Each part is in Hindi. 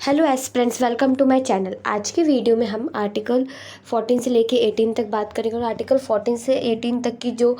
Hello aspirants, welcome to my channel. आज की वीडियो में हम आर्टिकल 14 से लेके 18 तक बात करेंगे और आर्टिकल 14 से 18 तक की जो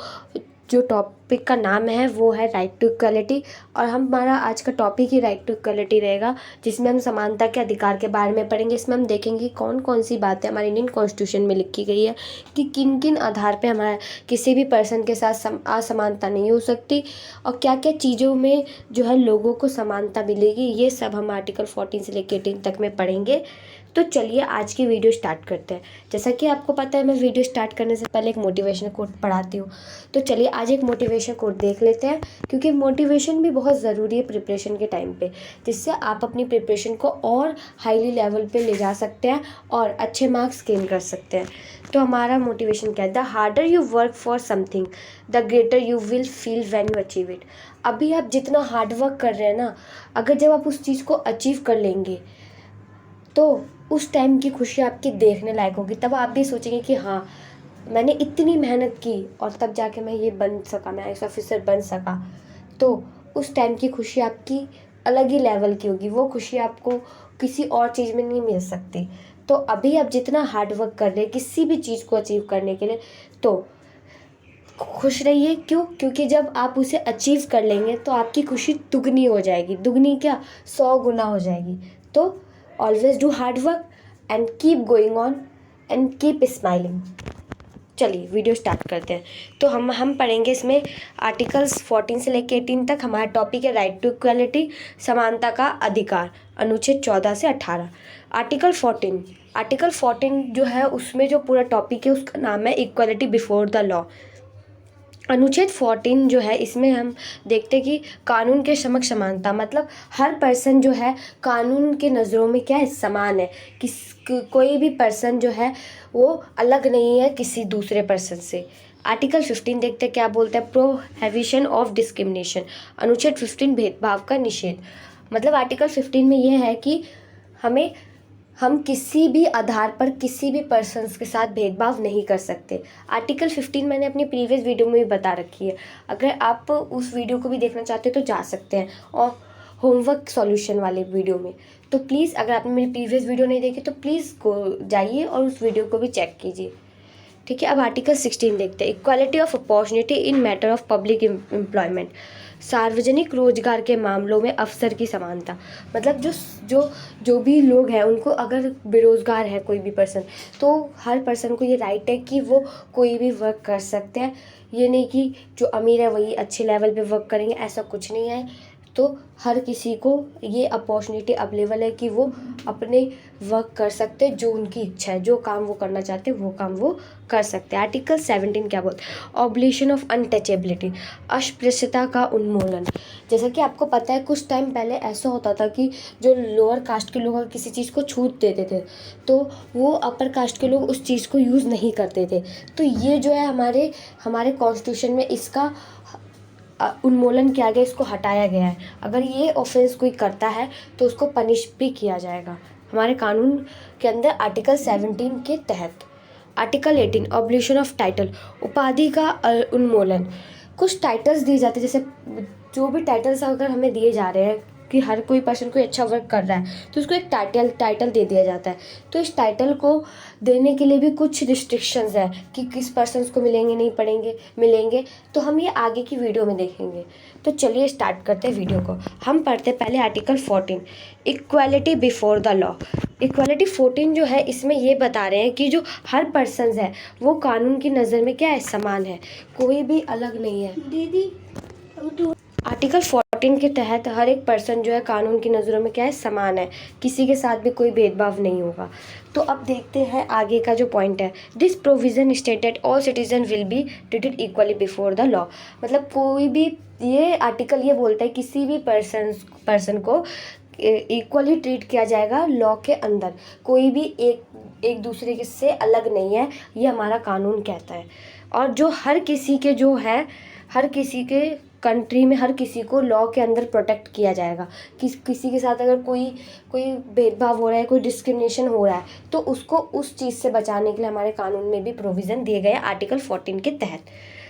टॉपिक का नाम है वो है राइट टू इक्वलिटी। और हमारा आज का टॉपिक ही राइट टू इक्वलिटी रहेगा, जिसमें हम समानता के अधिकार के बारे में पढ़ेंगे। इसमें हम देखेंगे कौन कौन सी बातें हमारे इंडियन कॉन्स्टिट्यूशन में लिखी गई है कि किन किन आधार पे हमारा किसी भी पर्सन के साथ असमानता नहीं हो सकती और क्या क्या चीज़ों में जो है लोगों को समानता मिलेगी। ये सब हम आर्टिकल 14 से लेकर 18 तक में पढ़ेंगे। तो चलिए आज की वीडियो स्टार्ट करते हैं। जैसा कि आपको पता है, मैं वीडियो स्टार्ट करने से पहले एक मोटिवेशन कोट पढ़ाती हूँ। तो चलिए आज एक मोटिवेशन कोट देख लेते हैं, क्योंकि मोटिवेशन भी बहुत ज़रूरी है प्रिपरेशन के टाइम पे, जिससे आप अपनी प्रिपरेशन को और हाईली लेवल पे ले जा सकते हैं और अच्छे मार्क्स गेन कर सकते हैं। तो हमारा मोटिवेशन क्या है? The harder you work for something the greater you will feel when you achieve it. अभी आप जितना हार्ड वर्क कर रहे हैं ना, अगर जब आप उस चीज़ को अचीव कर लेंगे तो उस टाइम की खुशी आपकी देखने लायक होगी। तब आप भी सोचेंगे कि हाँ, मैंने इतनी मेहनत की और तब जाके मैं ये बन सका, मैं आईएएस ऑफिसर बन सका। तो उस टाइम की खुशी आपकी अलग ही लेवल की होगी। वो खुशी आपको किसी और चीज़ में नहीं मिल सकती। तो अभी आप जितना हार्ड वर्क कर रहे हैं किसी भी चीज़ को अचीव करने के लिए, तो खुश रहिए। क्यों? क्योंकि जब आप उसे अचीव कर लेंगे तो आपकी खुशी दुगनी हो जाएगी। दुगनी क्या, 100 गुना हो जाएगी। तो always do hard work and keep going on and keep smiling. चलिए वीडियो स्टार्ट करते हैं। तो हम पढ़ेंगे इसमें आर्टिकल्स 14 से लेकर 18 तक। हमारा टॉपिक है राइट टू इक्वलिटी, समानता का अधिकार, अनुच्छेद 14 से 18। आर्टिकल 14 जो है, उसमें जो पूरा टॉपिक है उसका नाम है इक्वलिटी बिफोर द लॉ। अनुच्छेद 14 जो है, इसमें हम देखते हैं कि कानून के समक्ष समानता, मतलब हर पर्सन जो है कानून के नज़रों में क्या है, समान है। कोई भी पर्सन जो है वो अलग नहीं है किसी दूसरे पर्सन से। आर्टिकल 15 देखते हैं क्या बोलते हैं, प्रोहिबिशन ऑफ डिस्क्रिमिनेशन। अनुच्छेद 15 भेदभाव का निषेध। मतलब आर्टिकल 15 में यह है कि हम किसी भी आधार पर किसी भी पर्सन्स के साथ भेदभाव नहीं कर सकते। आर्टिकल 15 मैंने अपनी प्रीवियस वीडियो में भी बता रखी है। अगर आप उस वीडियो को भी देखना चाहते हो तो जा सकते हैं, और होमवर्क सॉल्यूशन वाले वीडियो में। तो प्लीज़, अगर आपने मेरी प्रीवियस वीडियो नहीं देखी तो प्लीज़ जाइए और उस वीडियो को भी चेक कीजिए। ठीक है, अब आर्टिकल 16 देखते हैं, equality of opportunity in matter of public employment. सार्वजनिक रोजगार के मामलों में अवसर की समानता। मतलब जो भी लोग हैं उनको, अगर बेरोजगार है कोई भी पर्सन, तो हर पर्सन को ये राइट है कि वो कोई भी वर्क कर सकते हैं। ये नहीं कि जो अमीर है वही अच्छे लेवल पे वर्क करेंगे, ऐसा कुछ नहीं है। तो हर किसी को ये अपॉर्चुनिटी अवेलेबल है कि वो अपने वर्क कर सकते हैं, जो उनकी इच्छा है, जो काम वो करना चाहते हैं वो काम वो कर सकते हैं। आर्टिकल 17 क्या बोलते हैं, ऑब्लिशन ऑफ अनटचेबिलिटी, अस्पृश्यता का उन्मूलन। जैसा कि आपको पता है, कुछ टाइम पहले ऐसा होता था कि जो लोअर कास्ट के लोग अगर किसी चीज़ को छूट देते थे तो वो अपर कास्ट के लोग उस चीज़ को यूज़ नहीं करते थे। तो ये जो है हमारे कॉन्स्टिट्यूशन में इसका उन्मूलन किया गया, इसको हटाया गया है। अगर ये ऑफेंस कोई करता है तो उसको पनिश भी किया जाएगा हमारे कानून के अंदर, आर्टिकल 17 के तहत। आर्टिकल 18 ऑब्लिशन ऑफ टाइटल, उपाधि का उन्मूलन। कुछ टाइटल्स दिए जाते हैं, जैसे जो भी टाइटल्स अगर हमें दिए जा रहे हैं कि हर कोई पर्सन कोई अच्छा वर्क कर रहा है तो उसको एक टाइटल दे दिया जाता है। तो इस टाइटल को देने के लिए भी कुछ रिस्ट्रिक्शंस है कि किस पर्सन को मिलेंगे। तो हम ये आगे की वीडियो में देखेंगे। तो चलिए स्टार्ट करते हैं वीडियो को। हम पढ़ते हैं पहले article 14, equality before the law. Equality 14 जो है, इसमें ये बता रहे हैं कि जो हर पर्सन है वो कानून की नज़र में क्या है, समान है, कोई भी अलग नहीं है। दीदी, आर्टिकल 14 के तहत हर एक पर्सन जो है कानून की नज़रों में क्या है, समान है, किसी के साथ भी कोई भेदभाव नहीं होगा। तो अब देखते हैं आगे का जो पॉइंट है, this provision stated all citizen will be treated equally before the law. मतलब कोई भी, ये आर्टिकल ये बोलता है किसी भी पर्सन को इक्वली ट्रीट किया जाएगा लॉ के अंदर। कोई भी एक दूसरे से अलग नहीं है, ये हमारा कानून कहता है। और जो हर किसी के कंट्री में हर किसी को लॉ के अंदर प्रोटेक्ट किया जाएगा। किसी के साथ अगर कोई भेदभाव हो रहा है, कोई डिस्क्रिमिनेशन हो रहा है, तो उसको उस चीज़ से बचाने के लिए हमारे कानून में भी प्रोविज़न दिए गए हैं आर्टिकल 14 के तहत।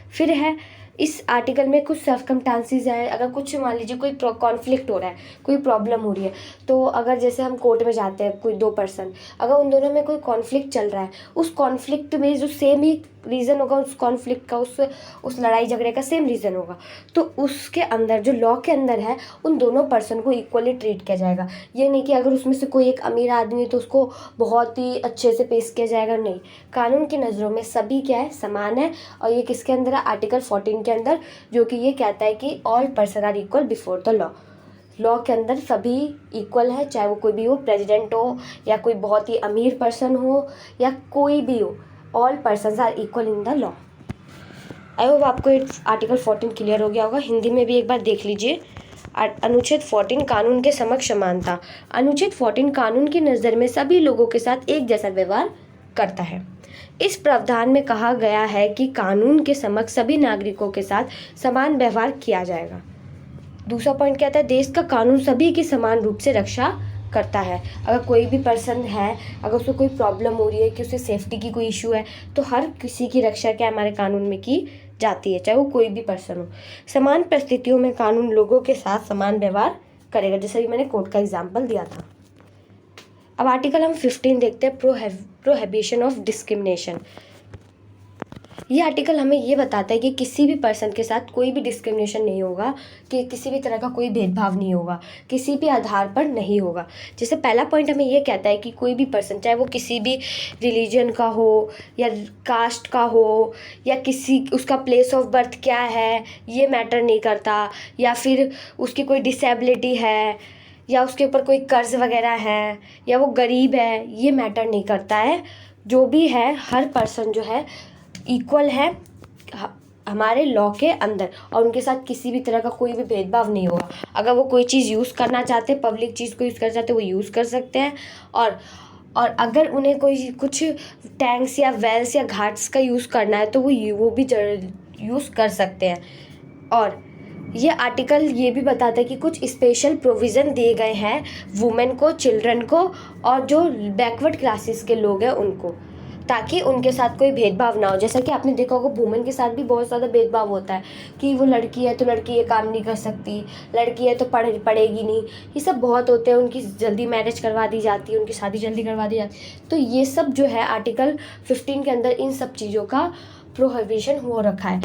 फिर है इस आर्टिकल में कुछ सर्कमस्टांसेस हैं, अगर कुछ मान लीजिए कोई कॉन्फ्लिक्ट हो रहा है, कोई प्रॉब्लम हो रही है, तो अगर जैसे हम कोर्ट में जाते हैं, कोई दो पर्सन, अगर उन दोनों में कोई कॉन्फ्लिक्ट चल रहा है, उस कॉन्फ्लिक्ट में जो सेम ही रीज़न होगा उस कॉन्फ्लिक्ट का, उस लड़ाई झगड़े का सेम रीज़न होगा, तो उसके अंदर जो लॉ के अंदर है उन दोनों पर्सन को इक्वली ट्रीट किया जाएगा। ये नहीं कि अगर उसमें से कोई एक अमीर आदमी है तो उसको बहुत ही अच्छे से पेश किया जाएगा, नहीं। कानून की नज़रों में सभी क्या है, समान है। और ये किसके अंदर है, आर्टिकल 14 के अंदर, जो कि ये कहता है कि all person are equal before the law. Law के अंदर सभी इक्वल है, चाहे वो कोई भी हो, प्रेसिडेंट हो या कोई बहुत ही अमीर पर्सन हो या कोई भी हो, all persons are equal in the law. I hope आपको आर्टिकल 14 क्लियर हो गया होगा। हिंदी में भी एक बार देख लीजिए। अनुच्छेद 14 कानून के समक्ष समानता। अनुच्छेद 14 कानून की नज़र में सभी लोगों के साथ एक जैसा व्यवहार करता है। इस प्रावधान में कहा गया है कि कानून के समक्ष सभी नागरिकों के साथ समान व्यवहार किया जाएगा। दूसरा पॉइंट कहता है देश का कानून सभी की समान रूप से रक्षा करता है। अगर कोई भी पर्सन है, अगर उसको कोई प्रॉब्लम हो रही है कि उसे सेफ्टी की कोई इशू है, तो हर किसी की रक्षा क्या हमारे कानून में की जाती है, चाहे वो कोई भी पर्सन हो। समान परिस्थितियों में कानून लोगों के साथ समान व्यवहार करेगा, जैसे कि मैंने कोर्ट का एग्जाम्पल दिया था। अब आर्टिकल हम 15 देखते हैं, प्रोहिबिशन ऑफ डिस्क्रिमिनेशन। ये आर्टिकल हमें ये बताता है कि किसी भी पर्सन के साथ कोई भी डिस्क्रिमिनेशन नहीं होगा, कि किसी भी तरह का कोई भेदभाव नहीं होगा, किसी भी आधार पर नहीं होगा। जैसे पहला पॉइंट हमें ये कहता है कि कोई भी पर्सन, चाहे वो किसी भी रिलीजन का हो या कास्ट का हो या किसी उसका प्लेस ऑफ बर्थ क्या है ये मैटर नहीं करता, या फिर उसकी कोई डिसेबिलिटी है या उसके ऊपर कोई कर्ज वगैरह है या वो गरीब है, ये मैटर नहीं करता है। जो भी है, हर पर्सन जो है इक्वल है हमारे लॉ के अंदर, और उनके साथ किसी भी तरह का कोई भी भेदभाव नहीं होगा। अगर वो कोई चीज़ यूज़ करना चाहते हैं, पब्लिक चीज़ को यूज़ करना चाहते हैं, वो यूज़ कर सकते हैं। और अगर उन्हें कोई कुछ टैंक्स या वेल्स या घाट्स का यूज़ करना है तो वो भी यूज़ कर सकते हैं। और ये आर्टिकल ये भी बताता है कि कुछ स्पेशल प्रोविज़न दिए गए हैं वुमेन को, चिल्ड्रन को और जो बैकवर्ड क्लासेस के लोग हैं उनको, ताकि उनके साथ कोई भेदभाव ना हो। जैसा कि आपने देखा होगा वुमेन के साथ भी बहुत ज़्यादा भेदभाव होता है कि वो लड़की है तो लड़की ये काम नहीं कर सकती, लड़की है तो पढ़ेगी नहीं, ये सब बहुत होते हैं। उनकी जल्दी मैरिज करवा दी जाती है, उनकी शादी जल्दी करवा दी जाती है। तो ये सब जो है आर्टिकल 15 के अंदर इन सब चीज़ों का प्रोहिबिशन हो रखा है।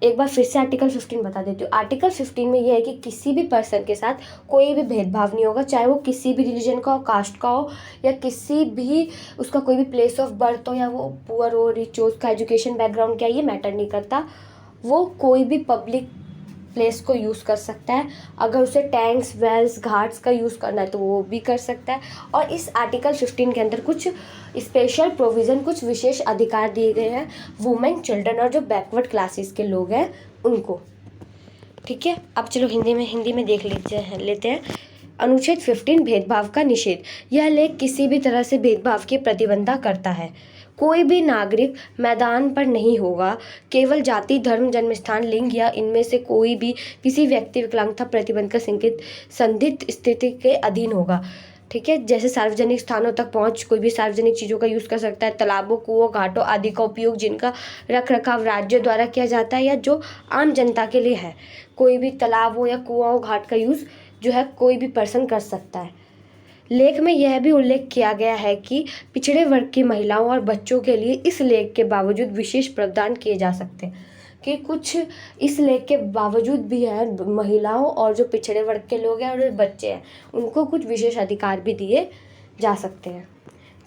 एक बार फिर से आर्टिकल 15 बता देती हूँ। आर्टिकल 15 में यह है कि किसी भी पर्सन के साथ कोई भी भेदभाव नहीं होगा, चाहे वो किसी भी रिलीजन का हो, कास्ट का हो या किसी भी उसका कोई भी प्लेस ऑफ बर्थ हो, या वो पुअर हो, रिच हो, उसका एजुकेशन बैकग्राउंड क्या है ये मैटर नहीं करता। वो कोई भी पब्लिक प्लेस को यूज़ कर सकता है। अगर उसे टैंक्स, वेल्स, घाट्स का यूज़ करना है तो वो भी कर सकता है। और इस आर्टिकल 15 के अंदर कुछ स्पेशल प्रोविज़न, कुछ विशेष अधिकार दिए गए हैं वुमेन, चिल्ड्रन और जो बैकवर्ड क्लासेस के लोग हैं उनको। ठीक है, अब चलो हिंदी में देख लेते हैं। अनुच्छेद 15 भेदभाव का निषेध। यह लेख किसी भी तरह से भेदभाव की प्रतिबंध करता है। कोई भी नागरिक मैदान पर नहीं होगा, केवल जाति, धर्म, जन्मस्थान, लिंग या इनमें से कोई भी किसी व्यक्ति, विकलांगता, प्रतिबंध का संदिग्ध स्थिति के अधीन होगा। ठीक है, जैसे सार्वजनिक स्थानों तक पहुंच, कोई भी सार्वजनिक चीज़ों का यूज़ कर सकता है। तालाबों, कुओं, घाटों आदि का उपयोग जिनका रख रखाव राज्य द्वारा किया जाता है या जो आम जनता के लिए है। कोई भी तालाब हो या कुआं हो, घाट का यूज़ जो है कोई भी पर्सन कर सकता है। लेख में यह भी उल्लेख किया गया है कि पिछड़े वर्ग की महिलाओं और बच्चों के लिए इस लेख के बावजूद विशेष प्रावधान किए जा सकते हैं, कि कुछ इस लेख के बावजूद भी है महिलाओं और जो पिछड़े वर्ग के लोग हैं और जो बच्चे हैं उनको कुछ विशेष अधिकार भी दिए जा सकते हैं।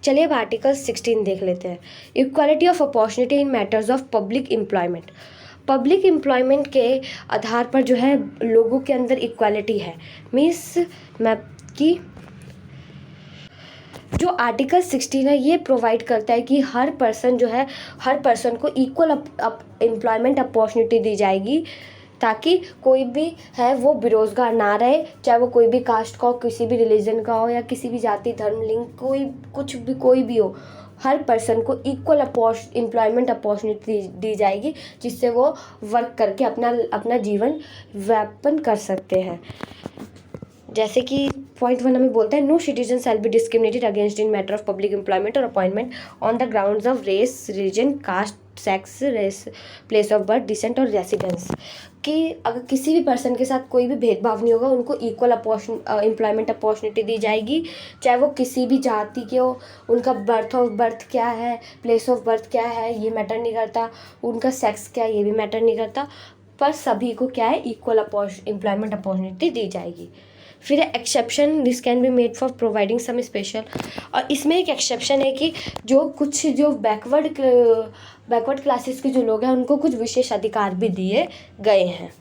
चलिए अब आर्टिकल 16 देख लेते हैं। Equality of opportunity in matters of public employment. Public employment के आधार पर जो है लोगों के अंदर इक्वालिटी है। मीन्स कि जो आर्टिकल 16 है ये प्रोवाइड करता है कि हर पर्सन को इक्वल एम्प्लॉयमेंट अपॉर्चुनिटी दी जाएगी, ताकि कोई भी है वो बेरोज़गार ना रहे, चाहे वो कोई भी कास्ट का हो, किसी भी रिलीजन का हो या किसी भी जाति, धर्म, लिंग, कोई भी हो। हर पर्सन को इक्वल एम्प्लॉयमेंट अपॉर्चुनिटी दी जाएगी, जिससे वो वर्क करके अपना जीवन व्यापन कर सकते हैं। जैसे कि पॉइंट 1 हमें बोलता है no citizen shall be discriminated against in matter of public employment और appointment on the grounds of race, religion, caste, sex, race, place of birth, descent और रेसिडेंस, कि अगर किसी भी पर्सन के साथ कोई भी भेदभाव नहीं होगा, उनको इक्वल एम्प्लॉयमेंट अपॉर्चुनिटी दी जाएगी, चाहे वो किसी भी जाति के हो, उनका बर्थ क्या है, प्लेस ऑफ बर्थ क्या है ये मैटर नहीं करता, उनका सेक्स क्या है ये भी मैटर नहीं करता, पर सभी को क्या है इक्वल एम्प्लॉयमेंट अपॉर्चुनिटी दी जाएगी। फिर exception, this can be made for providing some special, और इसमें एक एक्सेप्शन है कि जो बैकवर्ड क्लासेस के जो लोग हैं उनको कुछ विशेष अधिकार भी दिए गए हैं।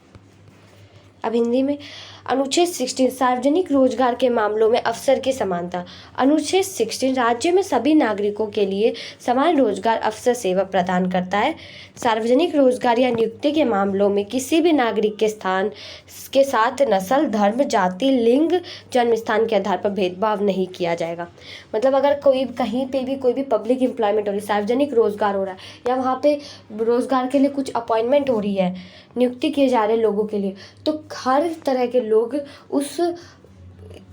अब हिंदी में अनुच्छेद 16 सार्वजनिक रोजगार के मामलों में अवसर की समानता। अनुच्छेद 16 राज्य में सभी नागरिकों के लिए समान रोजगार अवसर सेवा प्रदान करता है। सार्वजनिक रोजगार या नियुक्ति के मामलों में किसी भी नागरिक के स्थान के साथ नस्ल, धर्म, जाति, लिंग, जन्म स्थान के आधार पर भेदभाव नहीं किया जाएगा। मतलब अगर कोई कहीं पे भी कोई भी पब्लिक एम्प्लॉयमेंट हो रही है, सार्वजनिक रोजगार हो रहा है, या वहाँ पे रोजगार के लिए कुछ अपॉइंटमेंट हो रही है, नियुक्ति किए जा रहे लोगों के लिए, तो हर तरह के लोग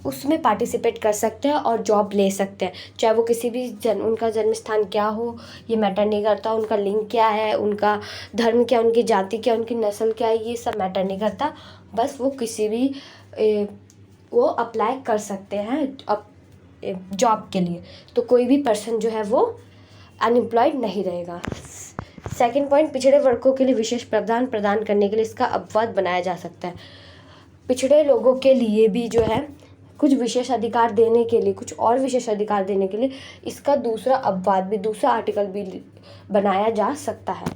उसमें पार्टिसिपेट कर सकते हैं और जॉब ले सकते हैं, चाहे वो किसी भी उनका जन्म स्थान क्या हो ये मैटर नहीं करता, उनका लिंग क्या है, उनका धर्म क्या, उनकी जाति क्या, उनकी नस्ल क्या है, ये सब मैटर नहीं करता, बस वो किसी भी वो अप्लाई कर सकते हैं अब जॉब के लिए, तो कोई भी पर्सन जो है वो अनएम्प्लॉयड नहीं रहेगा। सेकंड पॉइंट, पिछड़े वर्गों के लिए विशेष प्रावधान प्रदान करने के लिए इसका अपवाद बनाया जा सकता है। पिछड़े लोगों के लिए भी जो है कुछ विशेष अधिकार देने के लिए, कुछ और विशेष अधिकार देने के लिए इसका दूसरा अपवाद भी, दूसरा आर्टिकल भी बनाया जा सकता है।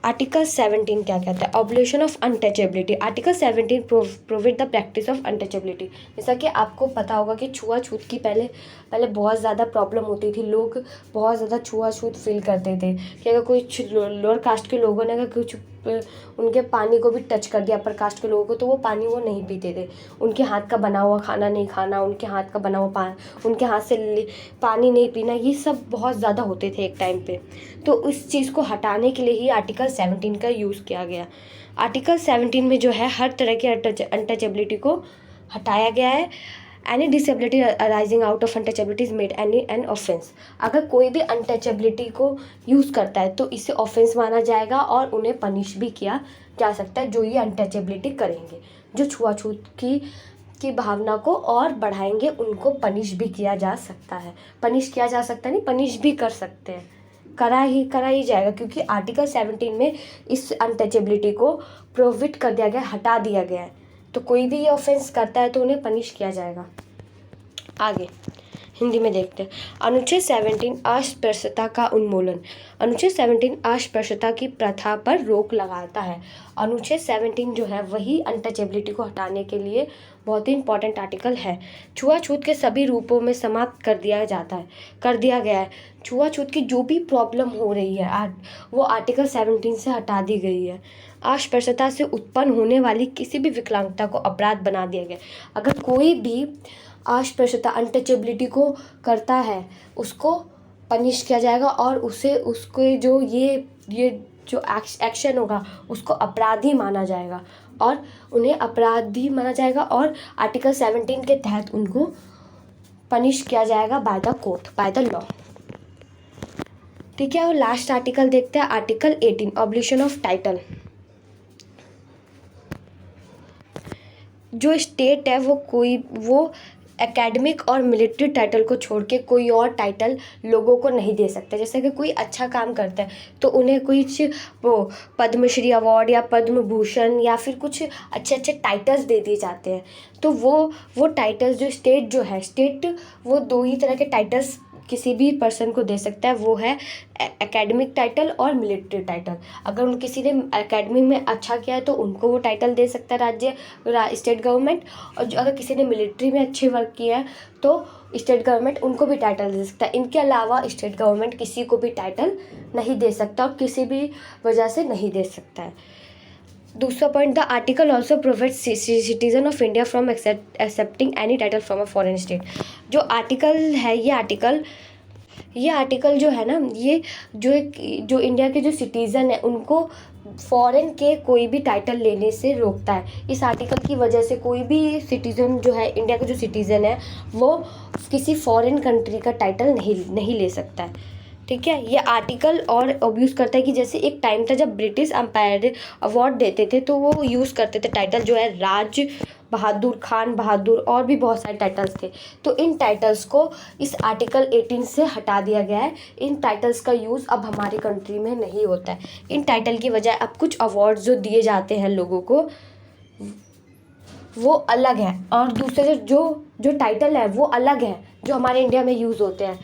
आर्टिकल 17 क्या कहता है? Obligation of untouchability. Article 17 provide the practice of untouchability. जैसा कि आपको पता होगा कि छुआछूत की पहले बहुत ज़्यादा प्रॉब्लम होती थी, लोग बहुत ज़्यादा छुआछूत फील करते थे कि अगर कोई लोअर कास्ट के लोगों ने अगर कुछ उनके पानी को भी टच कर दिया अपर कास्ट के लोगों को, तो वो पानी वो नहीं पीते थे, उनके हाथ का बना हुआ खाना नहीं खाना, उनके हाथ का बना हुआ उनके हाथ से पानी नहीं पीना, ये सब बहुत ज़्यादा होते थे एक टाइम पे। तो इस चीज़ को हटाने के लिए ही आर्टिकल 17 का यूज़ किया गया। आर्टिकल 17 में जो है हर तरह की अनटचेबिलिटी को हटाया गया है। Any disability arising out of untouchability is made an offence. अगर कोई भी अनटचेबिलिटी को यूज़ करता है तो इसे ऑफेंस माना जाएगा और उन्हें पनिश भी किया जा सकता है, जो ये अनटचेबिलिटी करेंगे, जो छुआछूत की भावना को और बढ़ाएंगे, उनको पनिश भी किया जा सकता है। पनिश किया जा सकता है नहीं, पनिश भी कर सकते हैं, करा ही जाएगा, क्योंकि आर्टिकल 17 में इस अनटचेबिलिटी को प्रोहिबिट कर दिया गया, हटा दिया गया है। तो कोई भी ये ऑफेंस करता है तो उन्हें पनिश किया जाएगा। आगे हिंदी में देखते हैं। अनुच्छेद 17 अस्पृश्यता का उन्मूलन। अनुच्छेद 17 अस्पृश्यता की प्रथा पर रोक लगाता है। अनुच्छेद 17 जो है वही अनटचेबिलिटी को हटाने के लिए बहुत ही इंपॉर्टेंट आर्टिकल है। छुआछूत के सभी रूपों में समाप्त कर दिया गया है। छुआछूत की जो भी प्रॉब्लम हो रही है वो आर्टिकल 17 से हटा दी गई है। अस्पृश्यता से उत्पन्न होने वाली किसी भी विकलांगता को अपराध बना दिया गया। अगर कोई भी अस्पृश्यता अनटचेबिलिटी को करता है उसको पनिश किया जाएगा और उसके जो ये जो एक्शन होगा उसको अपराधी माना जाएगा और उन्हें अपराधी माना जाएगा और आर्टिकल 17 के तहत उनको पनिश किया जाएगा by the court, by the law. ठीक है, और लास्ट आर्टिकल देखते हैं, आर्टिकल 18 ऑब्लिगेशन ऑफ टाइटल। जो स्टेट है वो एकेडमिक और मिलिट्री टाइटल को छोड़ के कोई और टाइटल लोगों को नहीं दे सकता। जैसे कि कोई अच्छा काम करता है तो उन्हें कुछ वो पद्मश्री अवार्ड या पद्म भूषण या फिर कुछ अच्छे टाइटल्स दे दिए जाते हैं। तो वो टाइटल्स जो स्टेट वो दो ही तरह के टाइटल्स किसी भी पर्सन को दे सकता है, वो है एकेडमिक टाइटल और मिलिट्री टाइटल। अगर किसी ने एकेडमिक में अच्छा किया है तो उनको वो टाइटल दे सकता है स्टेट गवर्नमेंट, और जो अगर किसी ने मिलिट्री में अच्छे वर्क किया है तो स्टेट गवर्नमेंट उनको भी टाइटल दे सकता है। इनके अलावा स्टेट गवर्नमेंट किसी को भी टाइटल नहीं दे सकता और किसी भी वजह से नहीं दे सकता है। दूसरा point, the article also provides citizen of India from accepting any title from a foreign state. जो आर्टिकल है ये आर्टिकल जो है ना, ये जो इंडिया के जो सिटीज़न है उनको फॉरेन के कोई भी टाइटल लेने से रोकता है। इस आर्टिकल की वजह से कोई भी सिटीज़न जो है, इंडिया का जो सिटीज़न है वो किसी फॉरेन कंट्री का टाइटल नहीं ले सकता है। ठीक है। ये आर्टिकल और अब यूज़ करता है कि जैसे एक टाइम था जब ब्रिटिश एम्पायर अवार्ड देते थे तो वो यूज़ करते थे टाइटल जो है राज बहादुर, खान बहादुर और भी बहुत सारे टाइटल्स थे। तो इन टाइटल्स को इस आर्टिकल 18 से हटा दिया गया है। इन टाइटल्स का यूज़ अब हमारी कंट्री में नहीं होता है। इन टाइटल की वजह अब कुछ अवार्ड जो दिए जाते हैं लोगों को वो अलग है, और दूसरे जो जो टाइटल है वो अलग है जो हमारे इंडिया में यूज़ होते हैं।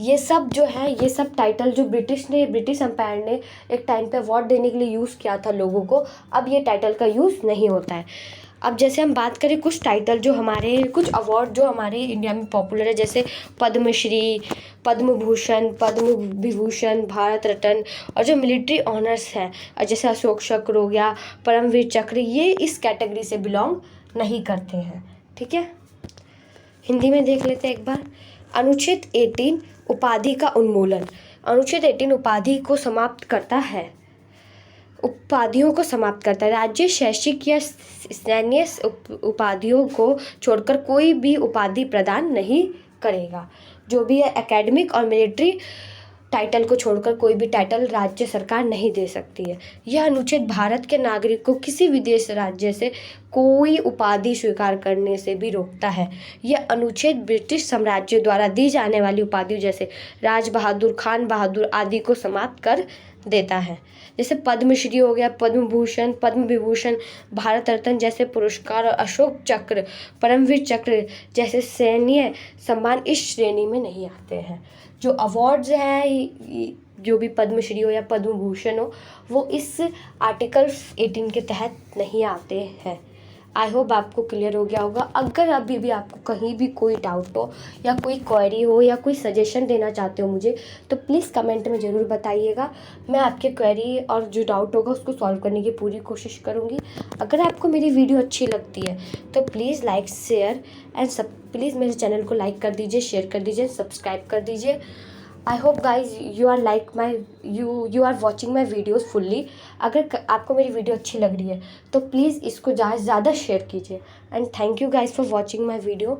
ये सब जो है, ये सब टाइटल जो ब्रिटिश एम्पायर ने एक टाइम पे अवार्ड देने के लिए यूज़ किया था लोगों को, अब ये टाइटल का यूज़ नहीं होता है। अब जैसे हम बात करें कुछ टाइटल जो हमारे, कुछ अवार्ड जो हमारे इंडिया में पॉपुलर है, जैसे पद्मश्री, पद्म भूषण, पद्म विभूषण, भारत रत्न, और जो मिलिट्री ऑनर्स हैं जैसे अशोक चक्र हो गया, परमवीर चक्र, ये इस कैटेगरी से बिलोंग नहीं करते हैं। ठीक है, हिंदी में देख लेते हैं एक बार। अनुच्छेद 18 उपाधि का उन्मूलन। अनुच्छेद 18 उपाधि को समाप्त करता है, उपाधियों को समाप्त करता है। राज्य शैक्षिक या सैन्य उपाधियों को छोड़कर कोई भी उपाधि प्रदान नहीं करेगा। जो भी है एकेडमिक और मिलिट्री टाइटल को छोड़कर कोई भी टाइटल राज्य सरकार नहीं दे सकती है। यह अनुच्छेद भारत के नागरिक को किसी विदेश राज्य से कोई उपाधि स्वीकार करने से भी रोकता है। यह अनुच्छेद ब्रिटिश साम्राज्य द्वारा दी जाने वाली उपाधियों जैसे राज बहादुर, खान बहादुर आदि को समाप्त कर देता है। जैसे पद्मश्री हो गया, पद्म भूषण, पद्म विभूषण, भारत रत्न जैसे पुरस्कार और अशोक चक्र, परमवीर चक्र जैसे सैन्य सम्मान इस श्रेणी में नहीं आते हैं। जो अवार्ड्स हैं, जो भी पद्मश्री हो या पद्म भूषण हो, वो इस आर्टिकल 18 के तहत नहीं आते हैं। आई होप आपको क्लियर हो गया होगा। अगर अभी भी आपको कहीं भी कोई डाउट हो या कोई क्वेरी हो या कोई सजेशन देना चाहते हो मुझे, तो प्लीज़ कमेंट में ज़रूर बताइएगा। मैं आपके क्वेरी और जो डाउट होगा उसको सॉल्व करने की पूरी कोशिश करूँगी। अगर आपको मेरी वीडियो अच्छी लगती है तो please like, share and please मेरे चैनल को लाइक कर दीजिए, शेयर कर दीजिए, सब्सक्राइब कर दीजिए। I hope guys you are like my you are watching my videos fully. अगर आपको मेरी वीडियो अच्छी लग रही है तो प्लीज़ इसको ज़्यादा से ज़्यादा शेयर कीजिए। And thank you guys for watching my video.